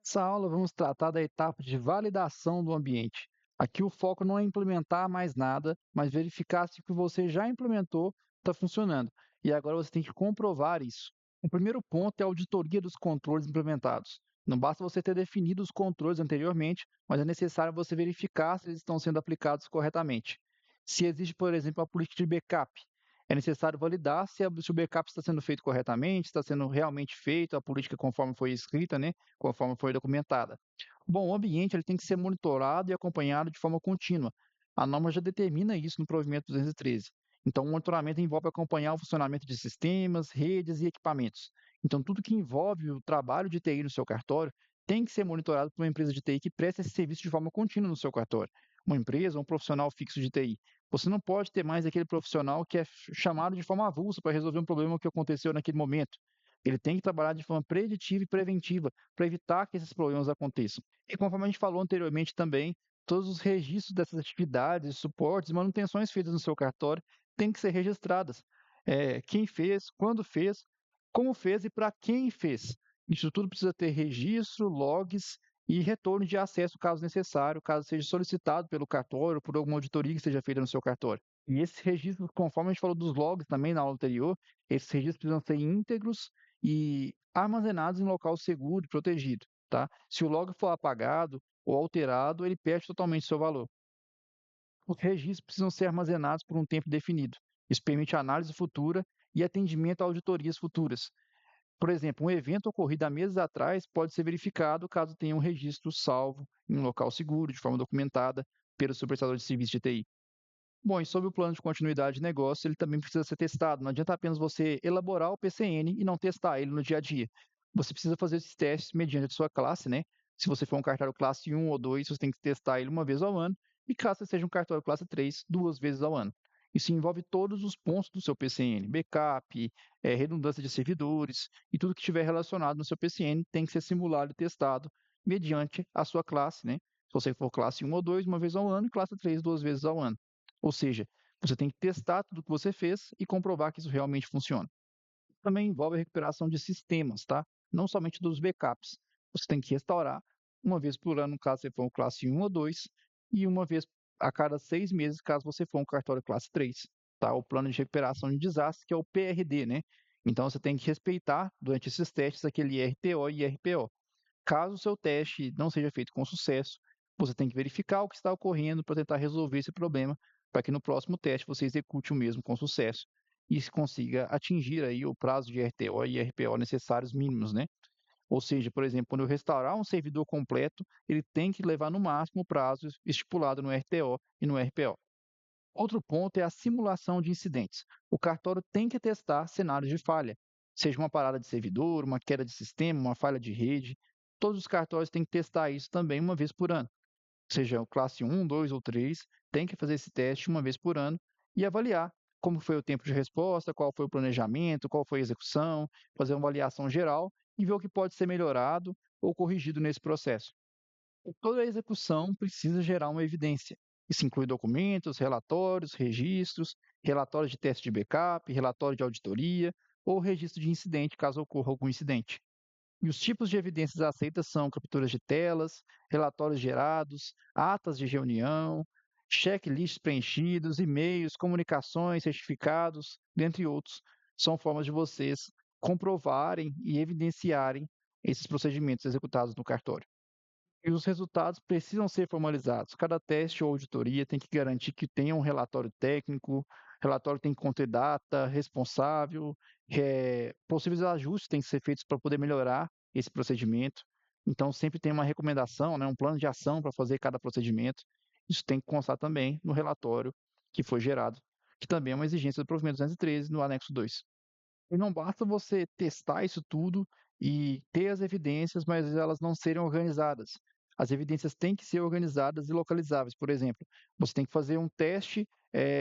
Nessa aula, vamos tratar da etapa de validação do ambiente. Aqui o foco não é implementar mais nada, mas verificar se o que você já implementou está funcionando. E agora você tem que comprovar isso. O primeiro ponto é a auditoria dos controles implementados. Não basta você ter definido os controles anteriormente, mas é necessário você verificar se eles estão sendo aplicados corretamente. Se existe, por exemplo, a política de backup, é necessário validar se o backup está sendo feito corretamente, está sendo realmente feito, a política conforme foi escrita, né? Conforme foi documentada. Bom, o ambiente ele tem que ser monitorado e acompanhado de forma contínua. A norma já determina isso no provimento 213. Então, o monitoramento envolve acompanhar o funcionamento de sistemas, redes e equipamentos. Então, tudo que envolve o trabalho de TI no seu cartório tem que ser monitorado por uma empresa de TI que presta esse serviço de forma contínua no seu cartório. Uma empresa, um profissional fixo de TI. Você não pode ter mais aquele profissional que é chamado de forma avulsa para resolver um problema que aconteceu naquele momento. Ele tem que trabalhar de forma preditiva e preventiva para evitar que esses problemas aconteçam. E conforme a gente falou anteriormente também, todos os registros dessas atividades, suportes, manutenções feitas no seu cartório têm que ser registradas. Quem fez, quando fez, como fez e para quem fez. Isso tudo precisa ter registro, logs e retorno de acesso, caso necessário, caso seja solicitado pelo cartório, por alguma auditoria que seja feita no seu cartório. E esses registros, conforme a gente falou dos logs também na aula anterior, esses registros precisam ser íntegros e armazenados em local seguro e protegido, tá? Se o log for apagado ou alterado, ele perde totalmente seu valor. Os registros precisam ser armazenados por um tempo definido. Isso permite análise futura e atendimento a auditorias futuras. Por exemplo, um evento ocorrido há meses atrás pode ser verificado caso tenha um registro salvo em um local seguro, de forma documentada, pelo supervisor de serviço de TI. Bom, e sobre o plano de continuidade de negócio, ele também precisa ser testado. Não adianta apenas você elaborar o PCN e não testar ele no dia a dia. Você precisa fazer esses testes mediante a sua classe, né? Se você for um cartório classe 1 ou 2, você tem que testar ele uma vez ao ano. E caso você seja um cartório classe 3, duas vezes ao ano. Isso envolve todos os pontos do seu PCN, backup, redundância de servidores e tudo que estiver relacionado no seu PCN tem que ser simulado e testado mediante a sua classe, né? Se você for classe 1 ou 2, uma vez ao ano, e classe 3, duas vezes ao ano. Ou seja, você tem que testar tudo que você fez e comprovar que isso realmente funciona. Também envolve a recuperação de sistemas, tá? Não somente dos backups. Você tem que restaurar uma vez por ano, caso você for um classe 1 ou 2, e uma vez a cada 6 meses, caso você for um cartório classe 3. Tá? O plano de recuperação de desastre, que é o PRD, né? Então você tem que respeitar, durante esses testes, aquele IRTO e IRPO. Caso o seu teste não seja feito com sucesso, você tem que verificar o que está ocorrendo para tentar resolver esse problema, para que no próximo teste você execute o mesmo com sucesso e se consiga atingir aí o prazo de RTO e RPO necessários mínimos, né? Ou seja, por exemplo, quando eu restaurar um servidor completo, ele tem que levar no máximo o prazo estipulado no RTO e no RPO. Outro ponto é a simulação de incidentes. O cartório tem que testar cenários de falha, seja uma parada de servidor, uma queda de sistema, uma falha de rede. Todos os cartórios têm que testar isso também uma vez por ano. Seja o classe 1, 2 ou 3, tem que fazer esse teste uma vez por ano e avaliar como foi o tempo de resposta, qual foi o planejamento, qual foi a execução, fazer uma avaliação geral e ver o que pode ser melhorado ou corrigido nesse processo. E toda a execução precisa gerar uma evidência. Isso inclui documentos, relatórios, registros, relatórios de teste de backup, relatório de auditoria ou registro de incidente, caso ocorra algum incidente. E os tipos de evidências aceitas são capturas de telas, relatórios gerados, atas de reunião, checklists preenchidos, e-mails, comunicações, certificados, dentre outros. São formas de vocês comprovarem e evidenciarem esses procedimentos executados no cartório. E os resultados precisam ser formalizados. Cada teste ou auditoria tem que garantir que tenha um relatório técnico, relatório tem que conter data, responsável, possíveis ajustes têm que ser feitos para poder melhorar esse procedimento. Então, sempre tem uma recomendação, né, um plano de ação para fazer cada procedimento. Isso tem que constar também no relatório que foi gerado, que também é uma exigência do provimento 213 no anexo 2. E não basta você testar isso tudo e ter as evidências, mas elas não serem organizadas. As evidências têm que ser organizadas e localizáveis. Por exemplo, você tem que fazer um teste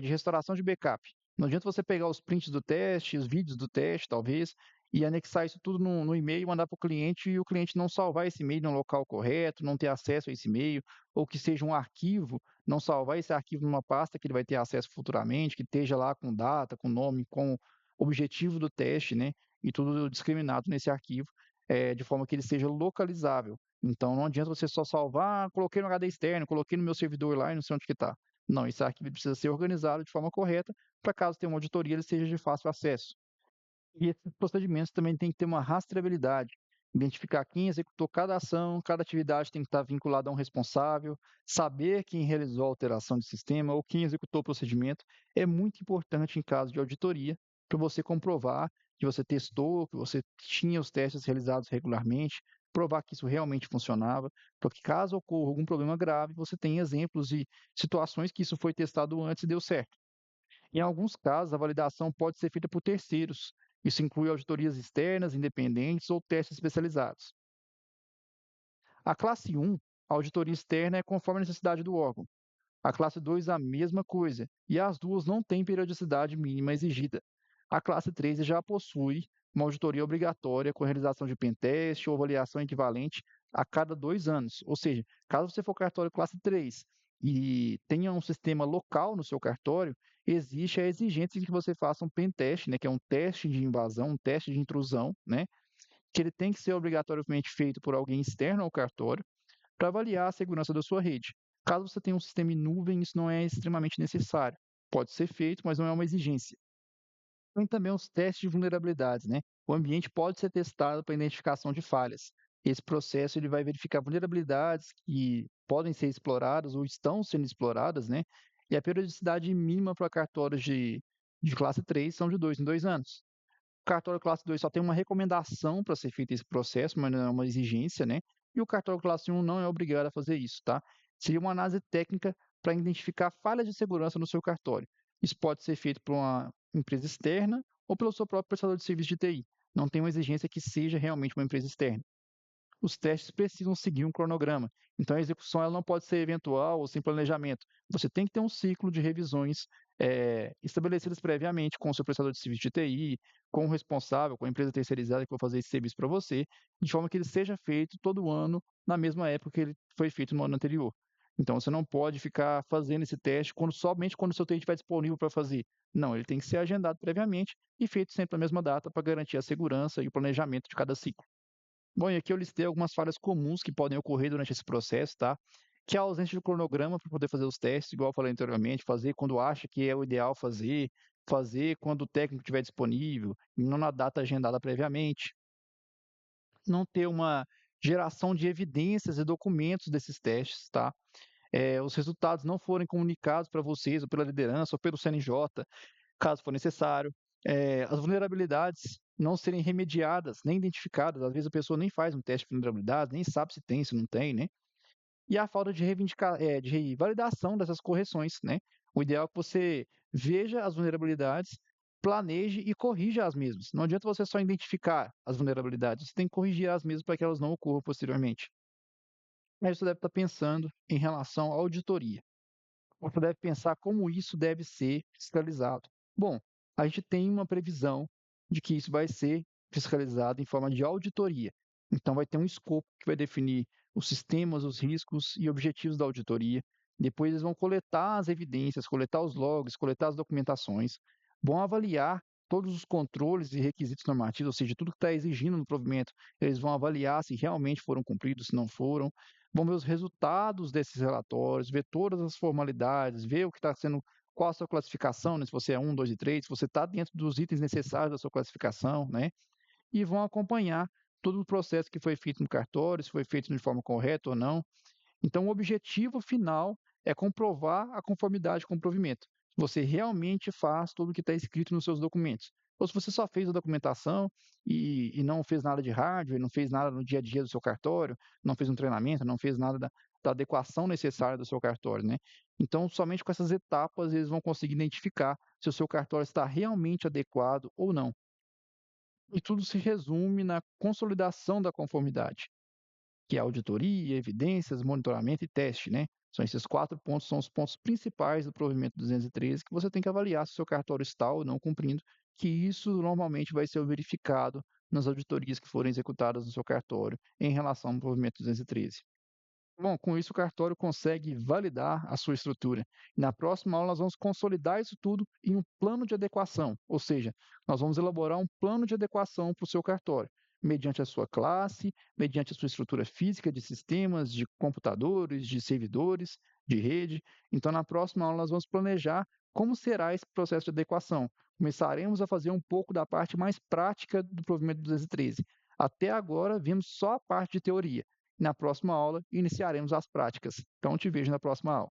de restauração de backup. Não adianta você pegar os prints do teste, os vídeos do teste, talvez, e anexar isso tudo no e-mail, mandar para o cliente e o cliente não salvar esse e-mail no local correto, não ter acesso a esse e-mail, ou que seja um arquivo, não salvar esse arquivo numa pasta que ele vai ter acesso futuramente, que esteja lá com data, com nome, com objetivo do teste, né, e tudo discriminado nesse arquivo, de forma que ele seja localizável. Então não adianta você só salvar, coloquei no HD externo, coloquei no meu servidor lá e não sei onde que está. Não, esse arquivo precisa ser organizado de forma correta para caso tenha uma auditoria ele seja de fácil acesso. E esses procedimentos também têm que ter uma rastreabilidade, identificar quem executou cada ação, cada atividade tem que estar vinculada a um responsável, saber quem realizou a alteração de sistema ou quem executou o procedimento é muito importante em caso de auditoria, para você comprovar que você testou, que você tinha os testes realizados regularmente, provar que isso realmente funcionava, porque caso ocorra algum problema grave, você tem exemplos de situações que isso foi testado antes e deu certo. Em alguns casos, a validação pode ser feita por terceiros. Isso inclui auditorias externas, independentes ou testes especializados. A classe 1, a auditoria externa é conforme a necessidade do órgão. A classe 2, a mesma coisa, e as duas não têm periodicidade mínima exigida. A classe 3 já possui uma auditoria obrigatória com realização de pentest ou avaliação equivalente a cada 2 anos. Ou seja, caso você for cartório classe 3 e tenha um sistema local no seu cartório, existe a exigência de que você faça um pentest, né, que é um teste de invasão, um teste de intrusão, né, que ele tem que ser obrigatoriamente feito por alguém externo ao cartório para avaliar a segurança da sua rede. Caso você tenha um sistema em nuvem, isso não é extremamente necessário. Pode ser feito, mas não é uma exigência. Tem também os testes de vulnerabilidades, né? O ambiente pode ser testado para identificação de falhas. Esse processo ele vai verificar vulnerabilidades que podem ser exploradas ou estão sendo exploradas, né? E a periodicidade mínima para cartórios de classe 3 são de 2 em 2 anos. O cartório classe 2 só tem uma recomendação para ser feito esse processo, mas não é uma exigência, né? E o cartório classe 1 não é obrigado a fazer isso, tá? Seria uma análise técnica para identificar falhas de segurança no seu cartório. Isso pode ser feito por uma empresa externa ou pelo seu próprio prestador de serviço de TI. Não tem uma exigência que seja realmente uma empresa externa. Os testes precisam seguir um cronograma. Então, a execução ela não pode ser eventual ou sem planejamento. Você tem que ter um ciclo de revisões estabelecidas previamente com o seu prestador de serviço de TI, com o responsável, com a empresa terceirizada que vai fazer esse serviço para você, de forma que ele seja feito todo ano na mesma época que ele foi feito no ano anterior. Então, você não pode ficar fazendo esse teste somente quando o seu TI estiver disponível para fazer. Não, ele tem que ser agendado previamente e feito sempre na mesma data para garantir a segurança e o planejamento de cada ciclo. Bom, e aqui eu listei algumas falhas comuns que podem ocorrer durante esse processo, tá? Que é a ausência de cronograma para poder fazer os testes, igual eu falei anteriormente, fazer quando acha que é o ideal fazer, fazer quando o técnico estiver disponível, e não na data agendada previamente. Não ter uma geração de evidências e documentos desses testes, tá? Os resultados não forem comunicados para vocês, ou pela liderança, ou pelo CNJ, caso for necessário. As vulnerabilidades não serem remediadas, nem identificadas. Às vezes a pessoa nem faz um teste de vulnerabilidade, nem sabe se tem, se não tem, né? E a falta de validação dessas correções, né? O ideal é que você veja as vulnerabilidades, planeje e corrija as mesmas. Não adianta você só identificar as vulnerabilidades, você tem que corrigir as mesmas para que elas não ocorram posteriormente. Aí você deve estar pensando em relação à auditoria. Você deve pensar como isso deve ser fiscalizado. Bom, a gente tem uma previsão de que isso vai ser fiscalizado em forma de auditoria. Então, vai ter um escopo que vai definir os sistemas, os riscos e objetivos da auditoria. Depois, eles vão coletar as evidências, coletar os logs, coletar as documentações, vão avaliar todos os controles e requisitos normativos, ou seja, tudo que está exigindo no provimento, eles vão avaliar se realmente foram cumpridos, se não foram, vão ver os resultados desses relatórios, ver todas as formalidades, ver o que está sendo, qual a sua classificação, né, se você é 1, 2 e 3, se você está dentro dos itens necessários da sua classificação, né? E vão acompanhar todo o processo que foi feito no cartório, se foi feito de forma correta ou não. Então, o objetivo final é comprovar a conformidade com o provimento. Se você realmente faz tudo o que está escrito nos seus documentos. Ou se você só fez a documentação e não fez nada de hardware, não fez nada no dia a dia do seu cartório, não fez um treinamento, não fez nada da adequação necessária do seu cartório, né? Então, somente com essas etapas, eles vão conseguir identificar se o seu cartório está realmente adequado ou não. E tudo se resume na consolidação da conformidade, que é auditoria, evidências, monitoramento e teste, né? São esses 4 pontos, são os pontos principais do provimento 213 que você tem que avaliar se o seu cartório está ou não cumprindo, que isso normalmente vai ser verificado nas auditorias que forem executadas no seu cartório em relação ao provimento 213. Bom, com isso o cartório consegue validar a sua estrutura. Na próxima aula nós vamos consolidar isso tudo em um plano de adequação, ou seja, nós vamos elaborar um plano de adequação para o seu cartório. mediante a sua classe, mediante a sua estrutura física de sistemas, de computadores, de servidores, de rede. Então, na próxima aula, nós vamos planejar como será esse processo de adequação. Começaremos a fazer um pouco da parte mais prática do provimento 213. Até agora, vimos só a parte de teoria. Na próxima aula, iniciaremos as práticas. Então, te vejo na próxima aula.